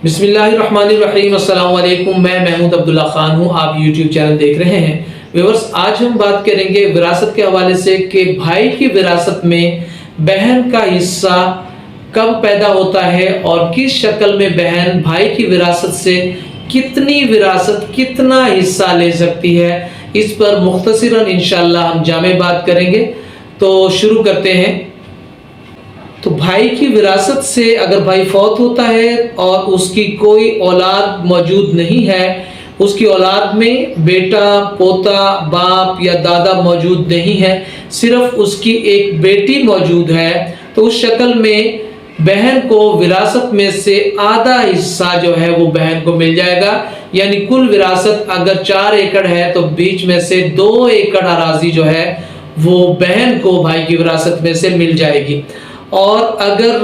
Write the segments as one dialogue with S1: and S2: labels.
S1: बिस्मिल्लाहिर्रहमानिर्रहीम। अस्सलाम वालेकुम। मैं महमूद अब्दुल्ला खान हूँ। आप यूट्यूब चैनल देख रहे हैं। व्यूअर्स, आज हम बात करेंगे विरासत के हवाले से कि भाई की विरासत में बहन का हिस्सा कब पैदा होता है और किस शक्ल में बहन भाई की विरासत से कितनी विरासत कितना हिस्सा ले सकती है। इस पर मुख्तसरन इंशाअल्लाह हम जामे बात करेंगे। तो शुरू करते हैं। तो भाई की विरासत से अगर भाई फौत होता है और उसकी कोई औलाद मौजूद नहीं है, उसकी औलाद में बेटा, पोता, बाप या दादा मौजूद नहीं है, सिर्फ उसकी एक बेटी मौजूद है, तो उस शक्ल में बहन को विरासत में से आधा हिस्सा जो है वो बहन को मिल जाएगा। यानी कुल विरासत अगर 4 एकड़ है तो बीच में से 2 एकड़ अराजी जो है वो बहन को भाई की विरासत में से मिल जाएगी। और अगर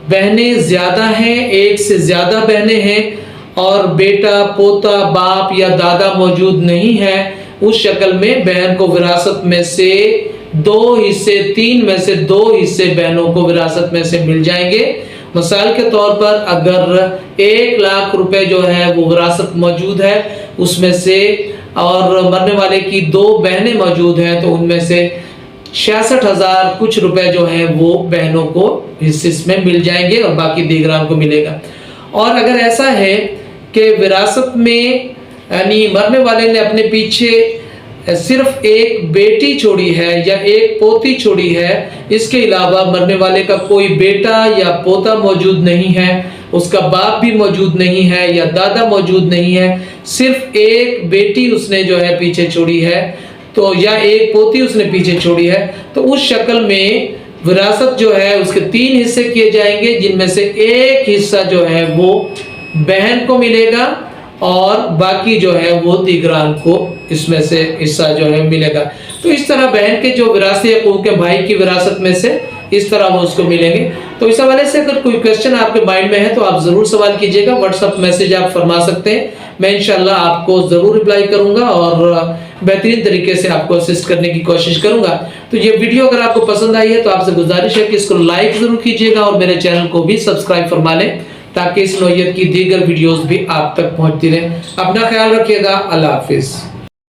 S1: बहनें ज़्यादा हैं, एक से ज़्यादा बहनें हैं और बेटा, पोता, बाप या दादा मौजूद नहीं है, उस शक्ल में बहन को विरासत में से 2 हिस्से, 3 में से 2 हिस्से बहनों को विरासत में से मिल जाएंगे। मिसाल के तौर पर अगर 1 लाख रुपए जो है वो विरासत मौजूद है उसमें से, और मरने वाले की 2 बहनें मौजूद हैं तो उनमें से 66,000 कुछ रुपए जो हैं वो बहनों को हिस्से में मिल जाएंगे और बाकी दीगरान को मिलेगा। और अगर ऐसा है कि विरासत में यानी मरने वाले ने अपने पीछे सिर्फ एक बेटी छोड़ी है या एक पोती छोड़ी है, इसके अलावा मरने वाले का कोई बेटा या पोता मौजूद नहीं है, उसका बाप भी मौजूद नहीं है या दादा मौजूद नहीं है, सिर्फ एक बेटी उसने जो है पीछे छोड़ी है तो या एक पोती उसने पीछे छोड़ी है, तो उस शक्ल में विरासत जो है उसके 3 हिस्से किए जाएंगे, जिनमें से एक हिस्सा जो है वो बहन को मिलेगा और बाकी जो है वो दीगरान को इसमें से हिस्सा जो है मिलेगा। तो इस तरह बहन के जो विरासती हकूक़ है भाई की विरासत में से इस तरह वो उसको मिलेंगे। तो इस हवाले से अगर कोई क्वेश्चन आपके माइंड में है तो आप ज़रूर सवाल कीजिएगा। व्हाट्सएप मैसेज आप फरमा सकते हैं, मैं इंशाल्लाह आपको ज़रूर रिप्लाई करूंगा और बेहतरीन तरीके से आपको असिस्ट करने की कोशिश करूंगा। तो ये वीडियो अगर आपको पसंद आई है तो आपसे गुजारिश है कि इसको लाइक ज़रूर कीजिएगा और मेरे चैनल को भी सब्सक्राइब फरमा लें ताकि इस नौइयत की दीगर वीडियोज़ भी आप तक पहुँचती रहें। अपना ख्याल रखिएगा। अल्लाह हाफिज़।